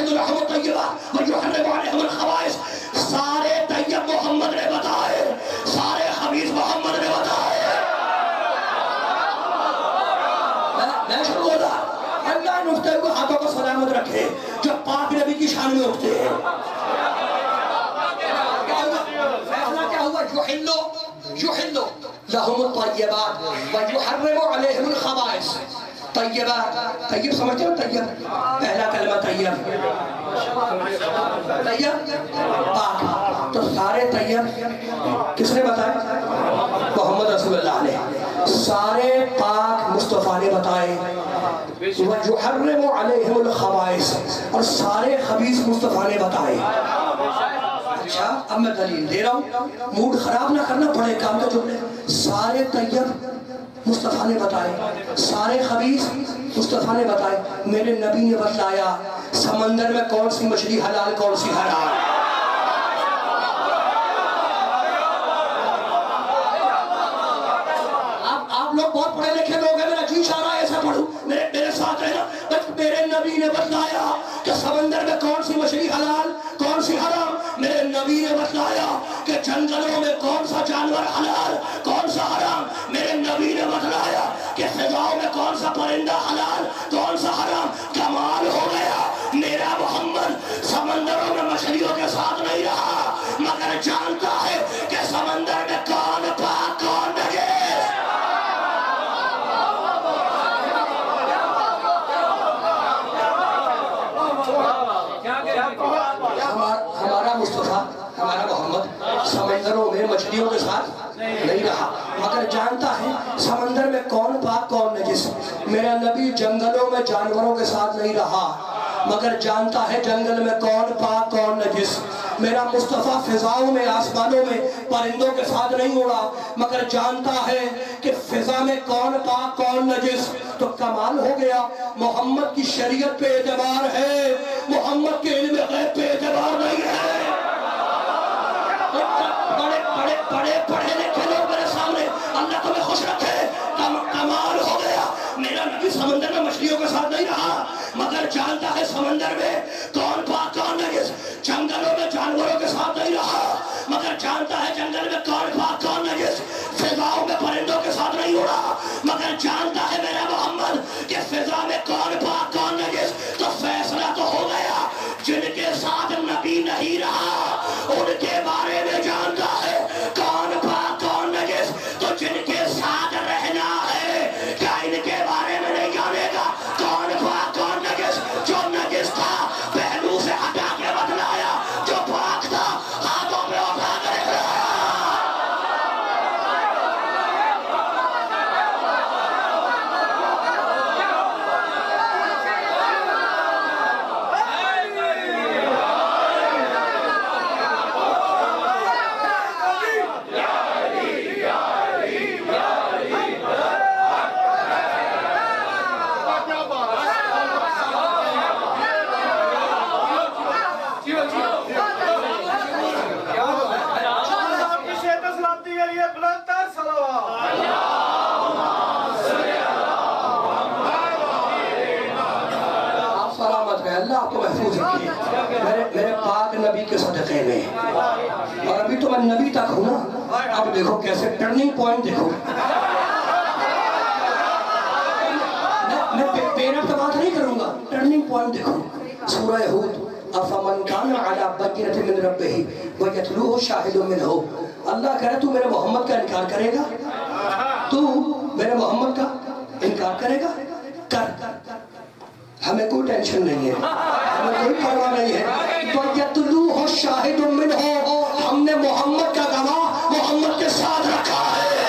وَيُحِلُّ لَهُمُ الطَّيِّبَاتِ وَيُحَرِّمُ عَلَيْهِمُ الْخَبَائِثَ. سارے طیب محمد نے بتائے، سارے خبیث محمد نے بتائے. میں شروع ہوتا اللہ ان اٹھتے ہوئے ہاتھوں کو سلامت رکھے جو پاک نبی کی شان میں اٹھتے ہیں. فیصلہ کیا ہوا؟ یحل لہم الطیبات ویحرم علیہم الخبائث. طیبات، طیب سمجھتے ہو؟ طیب پہلا کلمہ طیب، طیب پاک. تو سارے طیب کس نے بتائے؟ محمد رسول اللہ نے. سارے پاک مصطفیٰ نے بتائے. وَيُحَرِّمُ عَلَيْهِمُ الْخَبَائِثَ، اور سارے خبیث مصطفیٰ نے بتائے. اچھا اب میں دلیل دے رہا ہوں، موڈ خراب نہ کرنا، بڑے کام کا جملے. سارے طیب مصطفیٰ نے بتائے، سارے خبیث مصطفیٰ نے بتائے. میرے نبی نے بتلایا سمندر میں کون سی مچھلی حلال کون سی حرام. آپ لوگ بہت پڑھے لکھے لوگ ہیں، میرا جی چاہ رہا ہے ایسا پڑھوں. میرے ساتھ رہنا. میرے نبی نے بتلایا کہ سمندر میں کون سی مچھلی حلال کون سی حرام. میرے نبی نے بتلایا کہ جنگلوں میں کون سا جانور حلال کون سا حرام. میرے نبی نے بتلایا کہ فضاؤں میں کون سا پرندہ حلال کون سا حرام. کمال ہو گیا. میرا محمد سمندروں میں مچھلیوں کے ساتھ نہیں رہا، مگر جانتا ہے کہ سمندر میں کون پاک کون نجس. ہمارا مصطفیٰ ہمارا محمد سمندروں میں مچھلیوں کے ساتھ نہیں رہا، مگر جانتا ہے سمندر میں کون پاک کون نجس. میرا نبی جنگلوں میں جانوروں کے ساتھ نہیں رہا، مگر جانتا ہے جنگل میں کون پاک کون نجس. میرا مصطفیٰ فضاؤں میں آسمانوں میں پرندوں کے ساتھ نہیں اڑا، مگر جانتا ہے کہ فضا میں کون پاک کون نجس. تو کمال ہو گیا. محمد کی شریعت پہ اعتبار ہے، محمد کے علم غیب پہ اعتبار نہیں ہے. بڑے پڑھے لکھے لوگ میرے سامنے، اللہ تمہیں خوش رکھے. کمال ہو گیا. میرا نبی سمندر میں مچھلیوں کے ساتھ نہیں رہا، مگر جانتا ہے سمندر میں کون پاک کون نجس. جنگلوں میں جانوروں کے ساتھ نہیں رہا، مگر جانتا ہے جنگل میں کون پاک کون نجس. فضاؤں میں پرندوں کے ساتھ نہیں اڑا، مگر جانتا ہے میرا محمد کہ فضا میں کون پاک کون نجس. تو فیصلہ تو ہو گیا. جن کے ساتھ نبی نہیں رہا ان کے بارے میں جانتا ہے کون پاک کون نجس. تو جن کے ساتھ رہنا ہے کیا ان کے بارے میں نہیں جانے گا کون پاک کون نجس. جو نجس تھا پہلو سے ہٹا کے بتلایا، جو پاک تھا ہاتھوں پہ اٹھا کے دکھلایا. میرے پاک نبی کے صدقے میں. اور ابھی تو میں نبی تک ہوں نا. اب دیکھو کیسے ٹرننگ پوائنٹ دیکھو. میں پیرا پہ بات نہیں کروں گا، ٹرننگ پوائنٹ دیکھو. سورہ ہود افمن کان علی بینۃ من ربہ ویتلوہ شاہد منہ. اللہ کہہ رہا تو میرے محمد کا انکار کرے گا؟ تو میرے محمد کا انکار کرے گا؟ کر. ہمیں کوئی ٹینشن نہیں ہے، ہمیں کوئی پرواہ نہیں ہے. وَيَتْلُوهُ شَاهِدٌ مِّنْهُ، ہم نے محمد کا گواہ محمد کے ساتھ رکھا ہے.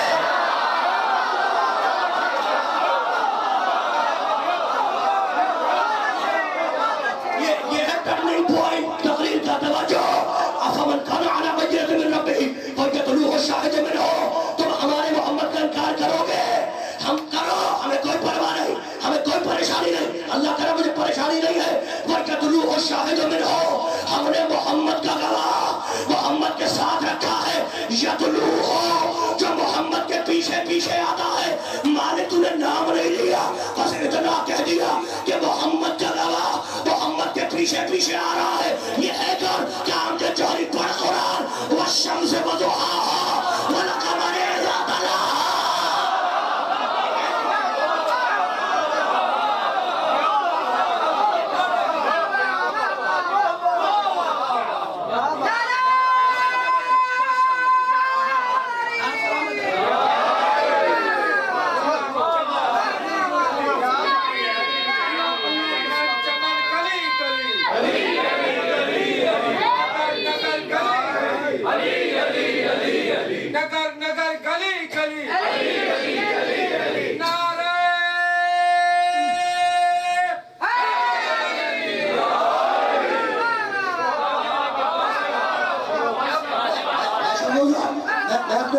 یہ ہے ٹرننگ پوائنٹ تقریر کا. توجہ. أَفَمَنْ كَانَ عَلَى بَيِّنَةٍ مِّن رَّبِّهِ وَيَتْلُوهُ شَاهِدٌ مِّنْهُ. تم ہمارے محمد کا انکار کرو گے؟ ہم کرو، ہمیں کوئی پرواہ نہیں، ہمیں کوئی پریشانی نہیں. اللہ کہہ رہا مجھے پریشانی نہیں ہے. وَيَتْلُوهُ شَاهِدٌ مِّنْهُ، ہم نے محمد کا گواہ محمد کے ساتھ رکھا ہے. یتلوہ، جو محمد کے پیچھے پیچھے آتا ہے. مالک تو نے نام نہیں لیا، بس اتنا کہہ دیا کہ محمد کا گواہ محمد کے پیچھے پیچھے آ رہا ہے. یہ ہے کون؟ کام کے جوہری پڑھ قرآن. والشمس وضحاها والقمر اذا تلاها.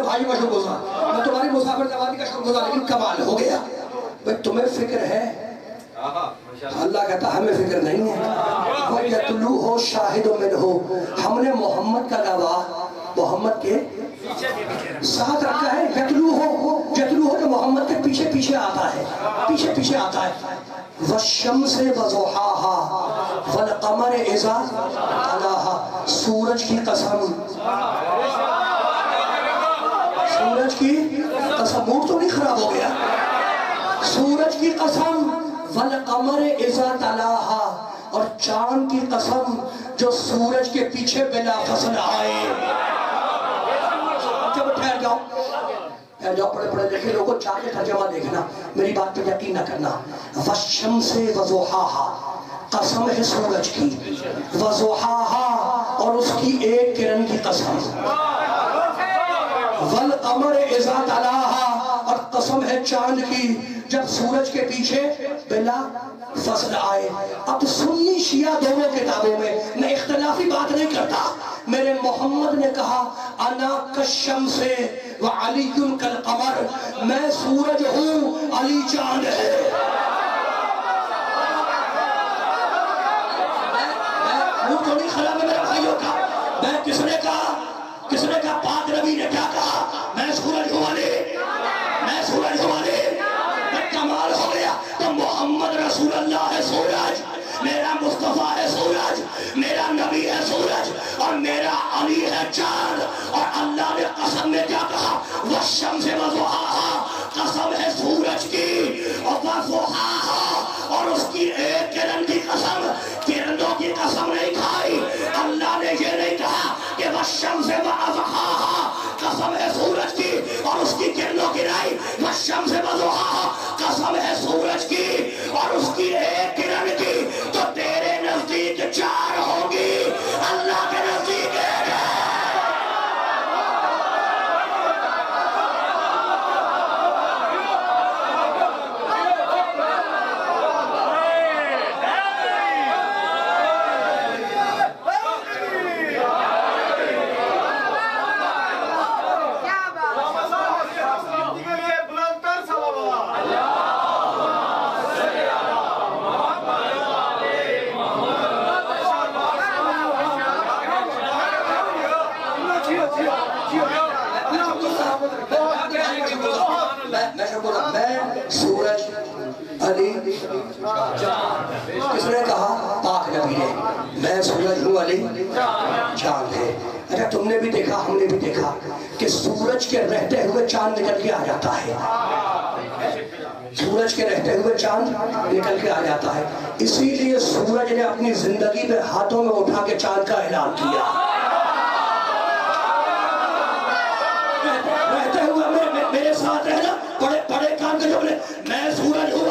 بھائی کا شکر گزار، میں تمہاری مسافر زبانی کا شکر گزار، لیکن کمال ہو گیا. بھئی تمہیں فکر ہے؟ اللہ کہتا ہمیں فکر نہیں ہے. وَيَتْلُوهُ شَاهِدٌ مِّنْهُ، ہم نے محمد کا گواہ محمد کے ساتھ رکھا ہے. یتلوہ کہ محمد کے پیچھے پیچھے آتا ہے، پیچھے پیچھے آتا ہے. وَالشَّمْسِ وَضُحَاهَا وَالْقَمَرِ إِذَا تَلَاهَا، سورج کی قسم، سورج کی قسم، موڈ تو نہیں خراب ہو گیا؟ سورج کی قسم، وَالْقَمَرِ إِذَا تَلَاهَا، اور چاند کی قسم جو سورج کے پیچھے بلا فصل آئے. جب ٹھہر جاؤ پڑھے پڑھے لکھے لوگوں چاہ کے ترجمہ دیکھنا، میری بات پہ یقین نہ کرنا. وَالشَّمْسِ وَضُحَاهَا، قسم ہے سورج کی، وَضُحَاهَا، اور اس کی ایک کرن کی قسم، والقمر اذا تلاها، اور قسم ہے چاند کی جب سورج کے پیچھے بلا فصل آئے. اب سنی شیعہ دونوں کتابوں میں اختلافی بات نہیں کرتا. میرے محمد نے کہا انا کالشمس وعلی کالقمر، میں سورج ہوں، علی چاند ہے. وہ تو نہیں خراب ہے میرے بھائیوں کا. میں کس نے کہا پاک نبی نے کیا کہا؟ میں سورج ہوں علی، میں سورج ہوں علی. کمال ہو گیا. تو محمد رسول اللہ ہے سورج، میرا مصطفیٰ ہے سورج، میرا نبی ہے سورج، اور میرا علی ہے چاند. اور اللہ نے قسم میں کیا کہا؟ والشمس وضحاها، قسم ہے سورج کی، اور وضحاها، اور اس کی ایک کرن کی قسم. کرنوں کی قسم نہیں کھائی. اللہ نے یہ نہیں کہا کہ والشمس وضحاها، قسم ہے سورج کی اور اس کی کرنوں کی نہیں. والشمس وضحاها، قسم ہے سورج کی اور اس کی ایک کرن کی. تو تیرے نزدیک چار ہوگی، اللہ کے نزدیک ایک ہے. میں سورج، علی، کس نے کہا؟ پاک نبی نے. میں سورج ہوں، علی چاند ہے. اچھا تم نے بھی دیکھا، ہم نے بھی دیکھا کہ سورج کے رہتے ہوئے چاند نکل کے آ جاتا ہے. سورج کے رہتے ہوئے چاند نکل کے آ جاتا ہے. اسی لیے سورج نے اپنی زندگی میں ہاتھوں میں اٹھا کے چاند کا اعلان کیا. رہتے ہوئے میرے ساتھ رہنا، پڑے کام کے جملے. میں سورج ہوں،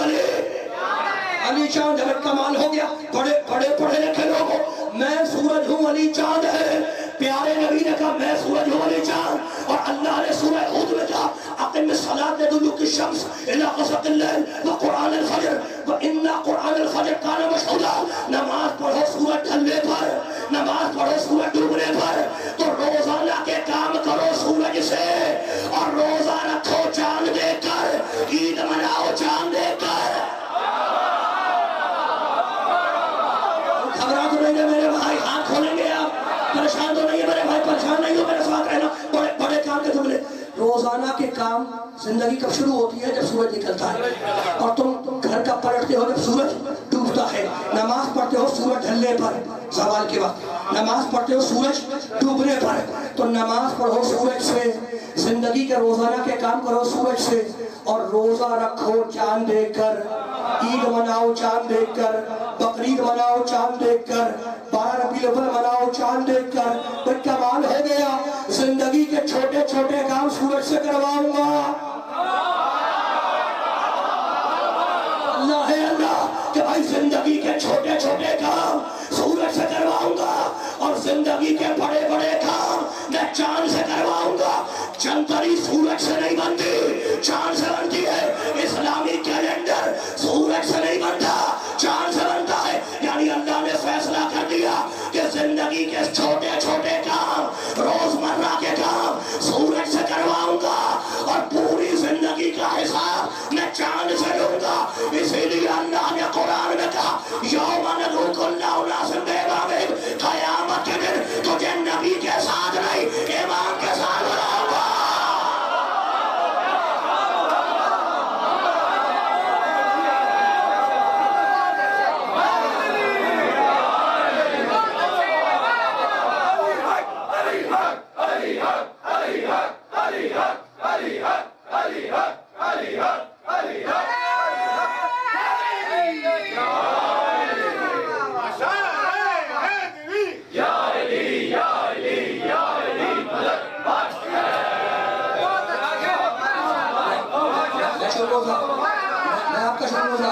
علی چاند ہے. کمال ہو گیا. پڑھے لکھے لوگوں، میں سورج ہوں، علی چاند ہے. پیارے نبی نے کہا میں سورج ہوں، علی چاند. اور اللہ نے سورہ ہود میں کہا اقم الصلاۃ لدلوک الشمس الی غسق اللیل وقرآن الفجر وان قرآن الفجر کان مشہودا. نماز پڑھو سورج ڈھلنے پر، نماز پڑھو سورج ڈوبنے پر. تو روزانہ کے کام کرو سورج سے، اور روزہ رکھو چاند دیکھ کر، عید مناؤ چاند دیکھ کر. گھبرا تو نہیں ہے میرے بھائی؟ ہاتھ کھولیں گے آپ؟ پریشان تو نہیں ہے میرے بھائی؟ پریشان نہیں ہو، میرے ساتھ رہنا. بڑے کام کے جملے. روزانہ کے کام زندگی کب شروع ہوتی ہے؟ جب سورج نکلتا ہے. اور تم گھر کا پلٹتے ہو جب سورج ڈوبتا ہے. نماز پڑھتے پڑھتے ہو سورج ڈھلنے پر زوال کے وقت, نماز پڑھتے ہو سورج ڈوبنے پر. تو نماز پڑھو سورج سے, زندگی کے روزانہ کے کام کرو سورج سے, اور روزہ رکھو چاند دیکھ کر, عید مناؤ چاند دیکھ کر, بقرعید مناؤ چاند دیکھ کر, 12 ربیع الاول مناؤ چاند دیکھ کر. تو کمال ہو گیا, زندگی کے چھوٹے چھوٹے کام سورج سے کرواؤں گا. اللہ ہے اللہ کہ بھائی زندگی کے چھوٹے چھوٹے کام سورج سے کرواؤں گا, اور زندگی کے بڑے بڑے کام میں چاند سے کرواؤں گا. جنتری سورج سے نہیں بنتی, چاند سے بنتی ہے. اسلامی کیلنڈر سورج سے نہیں بنتا, چاند سے بنتا ہے. یعنی اللہ نے فیصلہ کر دیا کہ زندگی کے چھوٹے چھوٹے کام, روزمرہ کے کام سورج سے کرواؤں گا, اور پوری زندگی کا حساب میں چاند سے لوں گا. اسی لیے اللہ نے قرآن میں کہا یوم ندعو کل اناس بإمامہم, قیامت کے دن تجھے نبی کے ساتھ نہیں امام کے ساتھ بلاؤں گا.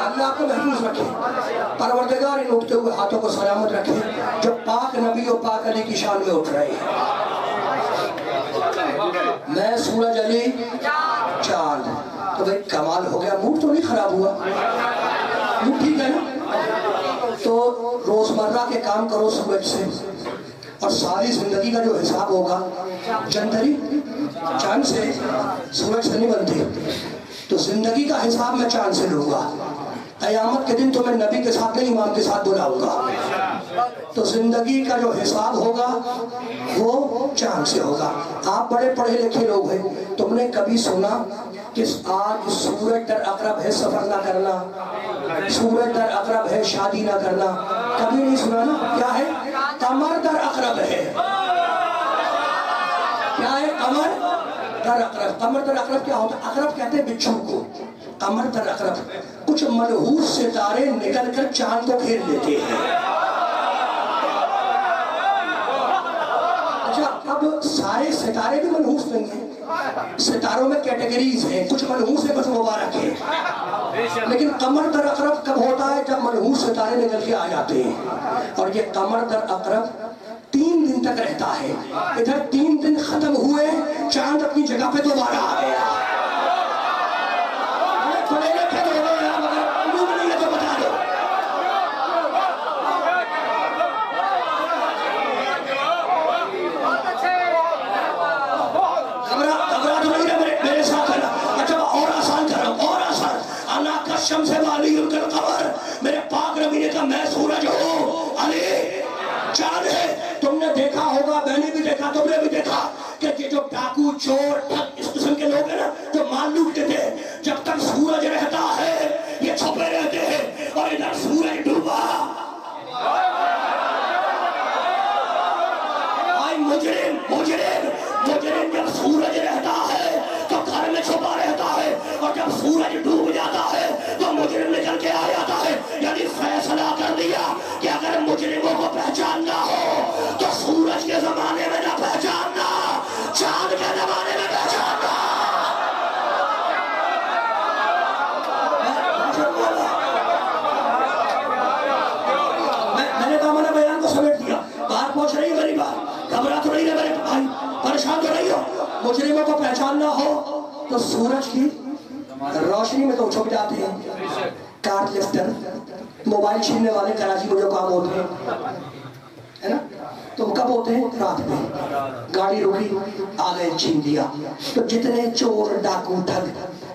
اللہ آپ کو محفوظ رکھے, پروردگار ان اٹھتے ہوئے ہاتھوں کو سلامت رکھے جو پاک نبی و پاک علی کی شان میں اٹھ رہے ہیں. میں سورج علی چاند. تو بھائی کمال ہو گیا, موڈ تو نہیں خراب ہوا, موڈ ٹھیک ہے نا. تو روزمرہ کے کام کرو سورج سے, اور ساری زندگی کا جو حساب ہوگا جنتری چاند سے, سورج سے نہیں بنتے. تو زندگی کا حساب میں چاند سے لوں گا. قیامت کے دن تو میں نبی کے ساتھ نہیں امام کے ساتھ بلاؤں گا. تو زندگی کا جو حساب ہوگا وہ چاند سے ہوگا. آپ بڑے پڑھے لکھے لوگ ہیں, تم نے کبھی سنا کہ آج سورج در اقرب ہے سفر نہ کرنا, سورج در اقرب ہے شادی نہ کرنا؟ کبھی نہیں سنا نا. کیا ہے؟ قمر در اقرب ہے. کیا ہے؟ قمر در اقرب. قمر در اقرب کیا ہوتا ہے؟ اقرب کہتے ہیں بچھو کو, قمر در اقرب. کچھ منحوس ستارے نکل کر چاند کو گھیر لیتے ہیں. اچھا, اب سارے ستارے بھی منحوس نہیں ہیں, ستاروں میں کیٹیگریز ہیں, کچھ منحوس ہیں, کچھ مبارک ہیں. لیکن قمر در اقرب کب ہوتا ہے؟ جب منحوس ستارے نکل کے آ جاتے ہیں. اور یہ قمر در اقرب 3 دن تک رہتا ہے. ادھر 3 دن ختم ہوئے, چاند اپنی جگہ پہ دوبارہ آ گیا. شمس والی القمر, میرے پاک نبی نے کہا میں سورج ہوں, علی چاند ہے. تم نے دیکھا ہوگا, میں نے بھی دیکھا, تم نے بھی دیکھا کہ یہ جو ڈاکو چور اس قسم کے لوگ ہیں نا جو مال لوٹتے تھے, جب تک سورج رہتا ہے یہ چھپے رہتے ہیں, اور ادھر سورج ڈوبا آئی مجرم مجرم مجرم جب سورج رہتا ہے تو گھر میں چھپا رہتا ہے, اور جب سورج ڈوب جاتا ہے تو مجرم نکل کے آ جاتا ہے. یعنی فیصلہ کر دیا کہ اگر مجرموں کو پہچاننا ہو تو سورج کے زمانے میں نہ پہچاننا, چاند کے زمانے میں پہچاننا. میں نے کہا میں نے بیان کو سمیٹ دیا. بات پہنچ رہی ہے میری بات؟ گھبرا تو نہیں ہے میرے بھائی, پریشان تو نہیں ہو. مجرموں کو پہچاننا ہو تو سورج کی روشنی میں تو چھپ جاتے ہیں. کار لفٹر, موبائل چھیننے والے کراچی میں جو کام ہوتے ہیں ہے نا, تو کب ہوتے ہیں؟ رات میں. گاڑی رکی, آ گئے, چھین لیا. تو جتنے چور ڈاکو ٹھگ,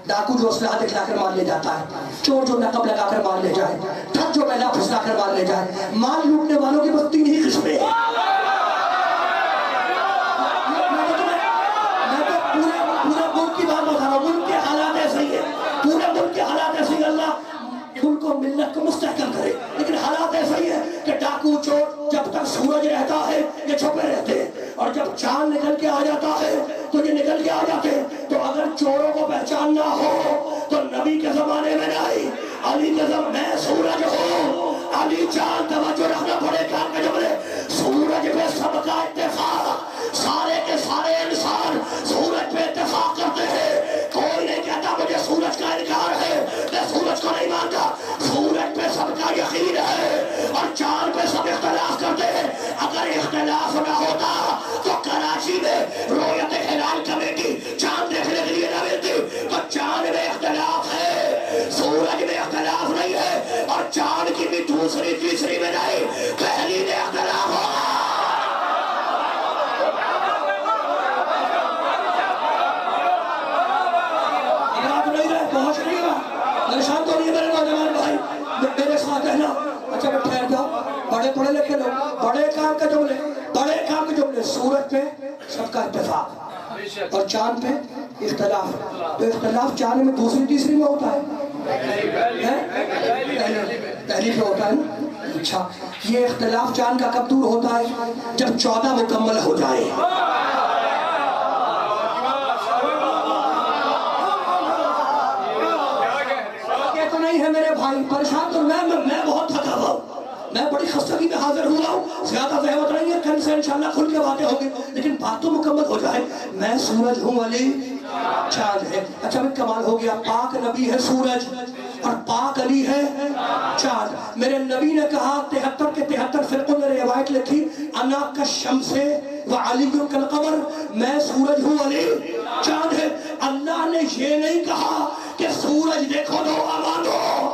ڈاکو جو اسلحہ دکھلا کر مار لے جاتا ہے, چور جو نقب لگا کر مار لے جائے, ٹھگ جو پہلا پھسلا کر مار لے جائے, مال لوٹنے والوں کی بس 3 ہی قسمیں. پورے ملک کے حالات ایسے ہی, اللہ ملک کو مستحکم کرے, لیکن حالات ایسے ہی ہے ڈاکو چور جب تک سورج رہتا ہے یہ چھپے رہتے ہیں، اور جب چاند نکل کے آ جاتا ہے تو یہ نکل کے آ جاتے ہیں۔ تو اگر چوروں کو پہچاننا ہو تو نبی کے زمانے میں نہیں، علی کے زمانے میں سورج ہوں، علی چاند، توجہ رکھنا پڑے کام کے جملے، سورج پہ سب کا اتفاق، سارے کے سارے انسان سورج پہ اتفاق کرتے ہیں، کوئی نہیں کہتا مجھے سورج کا انکار ہے، میں سورج کو نہیں مانتا، سورج پہ سب کا یقین ہے، اور چاند پہ سب اختلاف کرتے ہیں۔ اگر اختلاف نہ ہوتا تو کراچی میں رویت ہلال کمیٹی چاند دیکھنے کے لیے نہ ملتی، تو چاند میں اختلاف ہے، سورج میں اختلاف نہیں ہے، اور چاند کی بھی دوسری تیسری میں نہیں، پہلی میں اختلاف ہوگا۔ پہنچ نہیں گا، پریشان تو نہیں ہے میرے نوجوان بھائی، میرے ساتھ ہے نا؟ اچھا میں ٹھہر جاؤ، بڑے پڑھے لکھے لوگ، بڑے کام کے جملے، بڑے کام کے جملے، سورج پہ سب کا اتفاق اور چاند پہ اختلاف، تو اختلاف چاند میں دوسری تیسری میں ہوتا ہے، پہلی پہ ہوتا ہے نا؟ اچھا یہ اختلاف چاند کا کب دور ہوتا ہے؟ جب 14 مکمل ہو جائے۔ نہیں ہے میرے بھائی، پریشان تو میں بہت تھکا ہوا ہوں، میں بڑی خستگی میں حاضر ہوا ہوں، زیادہ زحمت نہیں ہے، کل سے انشاءاللہ کھل کے باتیں ہوں گی، لیکن بات تو مکمل ہو جائے۔ میں سورج ہوں، علی چاند ہے۔ اچھا میں کمال ہو گیا، پاک نبی ہے سورج اور پاک علی ہے چاند۔ میرے نبی نے کہا 73 کے 73 فرقوں نے روایت لکھی، انا کالشمس وعلی کالقمر، میں سورج ہوں، علی چاند ہے۔ اللہ نے یہ نہیں کہا کہ سورج دیکھو دو آمان ہو،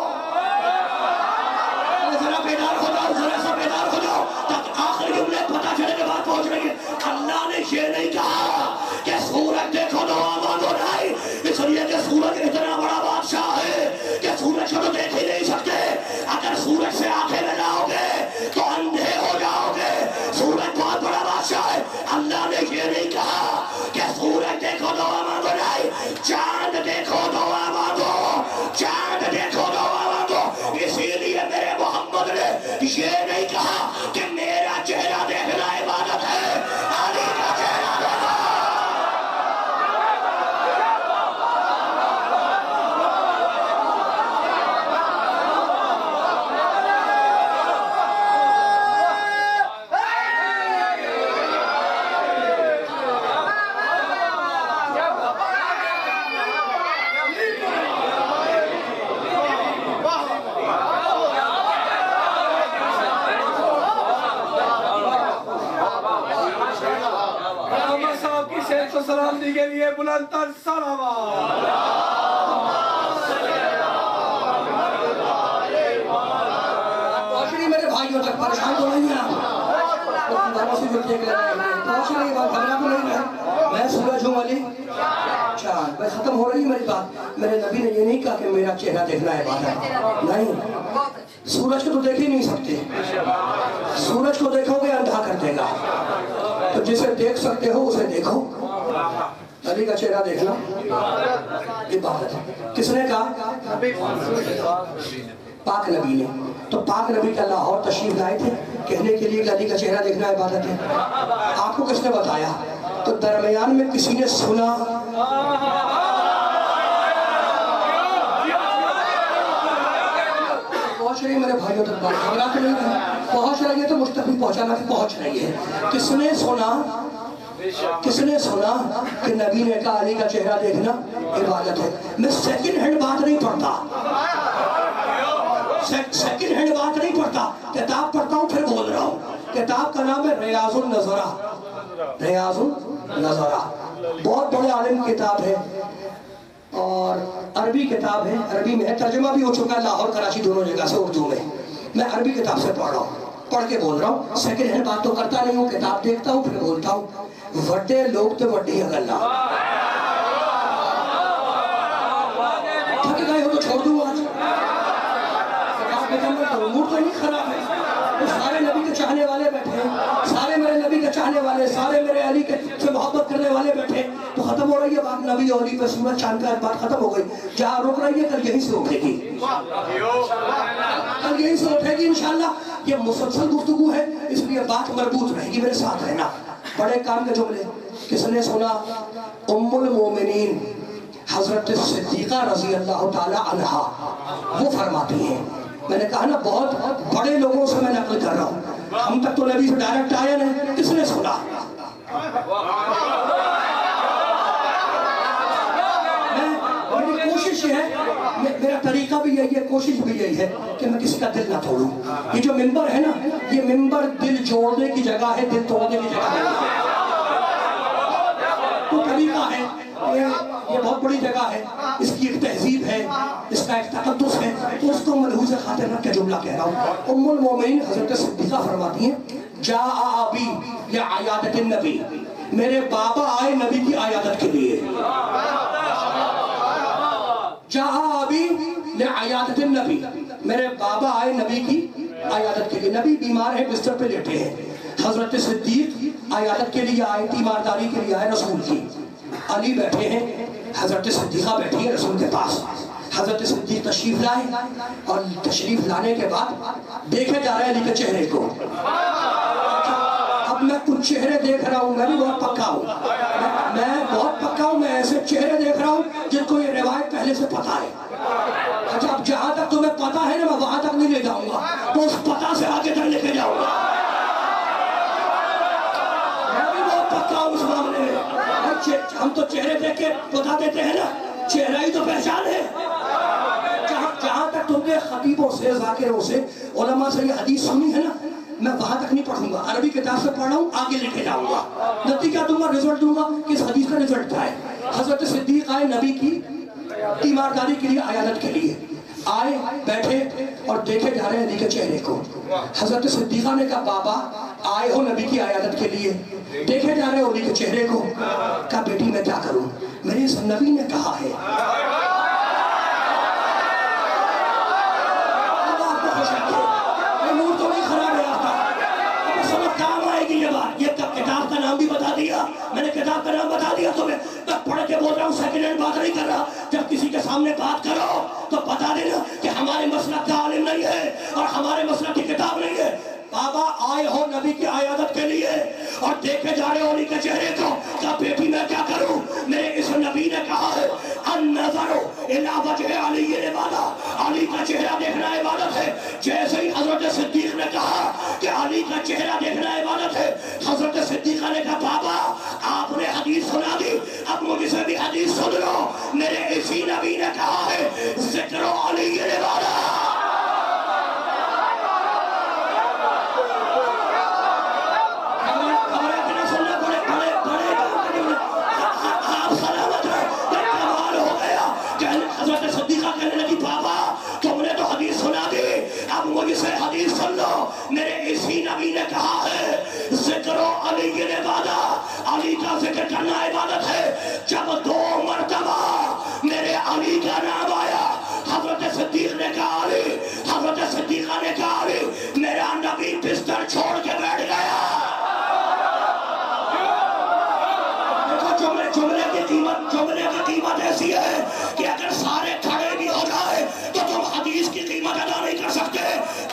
ذرا بیدار ہو جاؤ، ذرا سا بیدار ہو جاؤ تاکہ آخری جملے پتہ چلے کے بعد پہنچ رہی ہے۔ اللہ نے یہ نہیں کہا کہ سورج دیکھو دو آمان ہو، نہیں، اس لیے کہ سورج اتنا بڑا بادشاہ ہے کہ سورج کو تو دیکھ ہی نہیں سکتے، اگر سورج سے آنکھیں لگاؤ گے تو اندھے ہو جاؤ گے، سورج بہت بڑا بادشاہ ہے۔ اللہ نے یہ نہیں کہا کہ سورج دیکھو دو آمان ہو، نہیں، چاند دیکھو دو آمان ہو، چاند دیکھو دو آمان ہو۔ اسی لیے میرے محمد نے یہ نہیں کہا کہ میرا چہرہ دیکھنا عبادت ہے، علی کا چہرہ دیکھنا۔ سلامتی کے لیے بلند تر سلامات۔ پہنچ میرے بھائیوں تک، پریشان تو نہیں ہے، پہنچ رہی بات، گھبرا تو نہیں ہے۔ میں سورج ہوں، علی چاند، بس ختم ہو رہی میری بات۔ میرے نبی نے یہ نہیں کہا کہ میرا چہرہ دیکھنا ہے عبادت، نہیں، سورج کو تو دیکھ ہی نہیں سکتے، سورج کو دیکھو گے اندھا کر دے گا، تو جسے دیکھ سکتے ہو اسے دیکھو۔ علی کا چہرہ دیکھنا عبادت ہے۔ کس نے کہا؟ پاک نبی نے۔ تو پاک نبی کا لاہور تشریف لائے تھے کہنے کے لیے کہ علی کا چہرہ دیکھنا عبادت ہے۔ آپ کو کس نے بتایا؟ تو درمیان میں کسی نے سنا، پہنچ رہی ہے میرے بھائیوں تک بات، گھبرا تو نہیں ہے، پہنچ رہی ہے تو مجھ تک بھی پہنچانا کہ پہنچ رہی ہے۔ کس نے سنا؟ کس نے سنا کہ نبی نے کہا علی کا چہرہ دیکھنا عبادت ہے؟ میں سیکنڈ ہینڈ بات نہیں پڑھتا، سیکنڈ ہینڈ بات نہیں پڑھتا، کتاب پڑھتا ہوں پھر بول رہا ہوں۔ کتاب کا نام ہے ریاض النظرہ، ریاض النظرہ، بہت بڑے عالم کتاب ہے اور عربی کتاب ہے، عربی میں ہے، ترجمہ بھی ہو چکا ہے لاہور کراچی دونوں جگہ سے اردو میں۔ میں عربی کتاب سے پڑھ رہا ہوں، پڑھ کے بول رہا ہوں، سیکنڈ ہینڈ بات تو کرتا نہیں ہوں، کتاب دیکھتا ہوں پھر بولتا ہوں۔ وڈے لوگ تو وڈی اگلا، تھک گئے ہو تو چھوڑ دوں آج، موڈ تو نہیں خراب ہے، وہ سارے نبی کے چاہنے والے بیٹھے ہیں، سارے میرے نبی کے چاہنے والے، سارے میرے علی کے سے محبت کرنے والے بیٹھے، تو ختم ہو رہی ہے بات نبی اور علی پہ سورج چاند کا، بات ختم ہو گئی، جہاں رک رہی ہے کل یہیں سے رکے گی۔ کل یہیں سے اٹھے گی انشاءاللہ. یہ مسلسل گفتگو ہے اس لیے بات مربوط رہے گی، میرے ساتھ رہنا. بڑے کام کے جملے کس نے سنا؟ ام المومنین حضرت صدیقہ رضی اللہ تعالی عنہا وہ فرماتی ہیں. میں نے کہا نا بہت بڑے لوگوں سے میں نقل کر رہا ہوں، ہم تک تو نبی سے ڈائریکٹ آیا نہیں. کس نے سنا؟ میری کوشش یہ ہے، میرا طریقہ بھی یہی ہے، کوشش بھی یہی ہے کہ میں کسی کا دل نہ توڑوں. یہ جو ممبر ہے نا، یہ ممبر دل جوڑنے کی جگہ ہے، دل توڑنے کی جگہ ہے. تو طریقہ ہے، یہ بہت بڑی جگہ ہے، اس کی ایک تہذیب ہے، اس کا ایک تقدس ہے. تو اس کو ملحوظ خاطر رکھ کے جملہ کہہ رہا ہوں. ام المومنین حضرت صدیقہ فرماتی ہیں جاء ابی لعیادت النبی، میرے بابا آئے نبی کی عیادت کے لیے. جاء ابی لعیادت النبی، میرے بابا آئے نبی کی عیادت کے لیے. نبی بیمار ہیں، بستر پہ لیٹے ہیں. حضرت صدیق عیادت کے لیے آئے، تیمارداری کے لیے آئے رسول کی. علی بیٹھے ہیں، حضرت صدیقہ بیٹھی ہے رسول کے پاس. حضرت صدیق تشریف لائے اور تشریف لانے کے بعد دیکھے جا رہے ہیں علی کے چہرے کو. اب میں کچھ چہرے دیکھ رہا ہوں، میں بھی بہت پکا ہوں، میں بہت پکا ہوں. میں ایسے چہرے دیکھ رہا ہوں جن کو یہ روایت پہلے سے پتا ہے. اچھا اب جہاں تک تمہیں پتا ہے نا، میں وہاں تک نہیں لے جاؤں گا، تو اس پتا سے آگے تک لے کے جاؤں گا. میں بھی بہت پکا ہوں اس معاملے میں. ہم تو چہرے دیکھ کے بتا دیتے ہیں نا، چہرہ ہی تو پہچان ہے. جہاں تک تم نے خطیبوں سے، ذاکروں سے، علماء سے یہ حدیث سنی ہے نا، میں وہاں تک نہیں پڑھوں گا. عربی کتاب سے پڑھ رہا ہوں، آگے لے کے جاؤں گا، نتیجہ دوں گا، رزلٹ دوں گا کہ اس حدیث کا رزلٹ کیا ہے. حضرت صدیق آئے نبی کی تیمارداری کے لیے، عیادت کے لیے آئے، بیٹھے اور دیکھے جا رہے ہیں علی کے چہرے کو. حضرت صدیقہ نے کہا بابا آئے ہو نبی کی عیادت کے لیے، دیکھے جا رہے ہو علی کے چہرے کو. کہا بیٹی میں کیا کروں، میرے اس نبی نے کہا ہے. نور تو نہیں خراب ہے آپ کا، سمجھ کام آئے گی یہ بات. یہ کتاب کا نام بھی بتا دیا میں نے، کتاب کا نام بتا دیا تمہیں. میں پڑھ کے بول رہا ہوں، سیکنڈ ہینڈ بات نہیں کر رہا. جب کسی کے سامنے بات کرو تو بتا دینا کہ ہمارے مسلک کا عالم نہیں ہے اور ہمارے مسلک کی کتاب نہیں ہے. بابا آئے ہو نبی کی عیادت کے لیے اور دیکھے جا رہے ہو علی کے چہرے کو. کہا بیٹی میں کیا کروں، میرے اس نبی نے کہا ہے النظر الی وجہ علی عبادت، علی کا چہرہ دیکھنا عبادت ہے. جیسے ہی حضرت صدیق نے کہا کہ علی کا چہرہ دیکھنا عبادت ہے، حضرت صدیقہ نے کہا بابا آپ نے حدیث سنا دی، اب مجھ سے بھی حدیث سن لو. میرے اسی نبی نے کہا ہے ذکر علی عبادت. حضرت صدیقہ کہنے لگی بابا تم نے تو حدیث سنا دی، اب مجھ سے حدیث سن لو. میرے اسی نبی نے کہا ہے ذکر علی عبادت، علی کا ذکر کرنا عبادت ہے. جب 2 مرتبہ میرے علی کا نام آیا، حضرت صدیق نے کہا علی، حضرت صدیقہ نے کہا علی. میرا نبی بستر چھوڑ کے بیٹھ گیا. جملے کی قیمت ایسی ہے کہ اگر سارے کھڑے بھی ہو جائے تو تم حدیث کی قیمت ادا نہیں کر سکتے.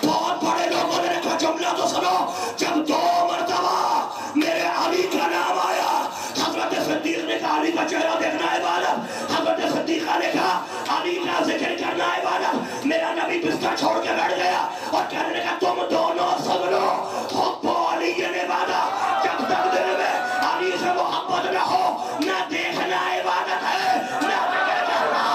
بہت بڑے لوگوں نے کہا جملہ تو سنو. جب 2 مرتبہ میرے علی کا نام آیا، حضرت صدیق نے کہا علی کا چہرہ دیکھنا عبادت، حضرت صدیقہ نے کہا علی کا ذکر کرنا عبادت. میرا نبی بستر چھوڑ کے بیٹھ گیا اور کہنے لگا تم دونوں سن لو، حب علی عبادت. جب تک دل میں علی سے محبت نہ ہو، نہ دیکھنا عبادت ہے نہ ذکر کرنا.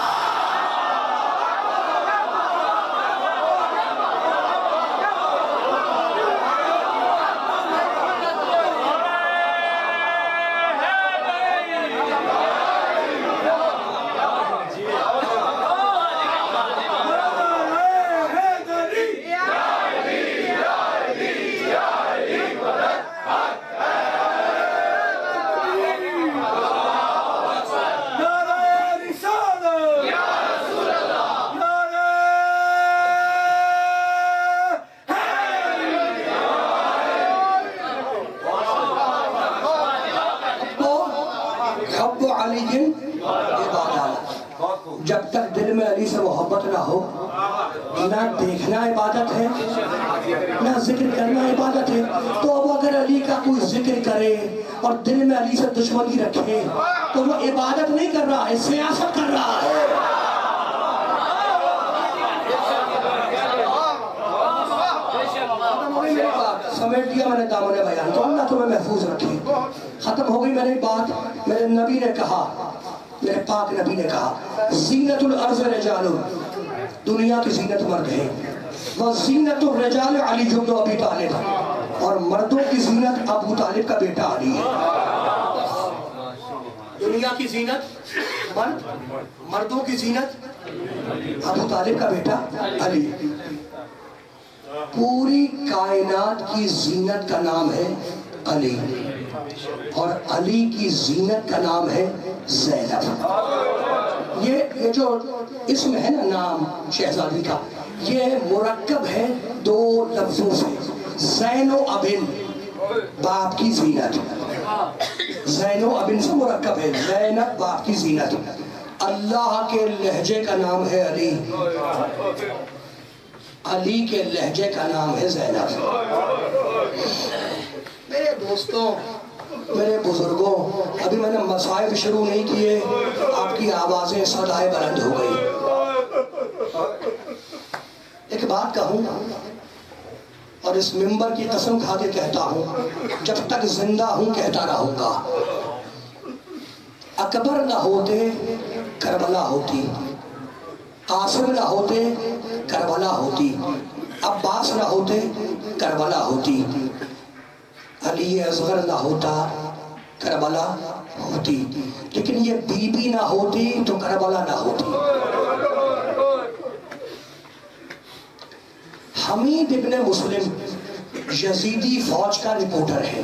جب تک دل میں علی سے محبت نہ ہو نہ دیکھنا عبادت ہے نہ ذکر کرنا عبادت ہے. تو اب اگر علی کا کوئی ذکر کرے اور دل میں علی سے دشمنی رکھے تو وہ عبادت نہیں کر رہا ہے, سیاست کر رہا ہے. سمیٹ دیا میں نے دامن بیان کو, اللہ تمہیں محفوظ رکھے. ختم ہو گئی میری بات. میرے نبی نے کہا, میرے پاک نبی نے کہا, زینت الارض رجال, دنیا کی زینت مرد ہے, وزینت الرجال علی بن ابی طالب, اور مردوں کی زینت ابو طالب کا بیٹا علی ہے. دنیا کی زینت مرد, مردوں کی زینت ابو طالب کا بیٹا علی. پوری کائنات کی زینت کا نام ہے علی, اور علی کی زینت کا نام ہے زینب. یہ جو اسم ہے نا, نام شہزادی کا, یہ مرکب ہے دو لفظوں سے. زین و ابن, باپ کی زینت, زین و ابن سے مرکب ہے. زینب باپ کی زینت. اللہ کے لہجے کا نام ہے علی, علی کے لہجے کا نام ہے زینب. میرے دوستوں, میرے بزرگوں, ابھی میں نے مصائب شروع نہیں کیے, آپ کی آوازیں صدائے بلند ہو گئی. ایک بات کہوں اور اس منبر کی قسم کھا کے کہتا ہوں, جب تک زندہ ہوں کہتا رہوں گا, اکبر نہ ہوتے کربلا ہوتی, قاسم نہ ہوتے کربلا ہوتی, عباس نہ ہوتے کربلا ہوتی, علی اصغر نہ ہوتا کربلا ہوتی, لیکن یہ بی بی نہ ہوتی تو کربلا نہ ہوتی. حمید ابن مسلم یزیدی فوج کا رپورٹر ہے.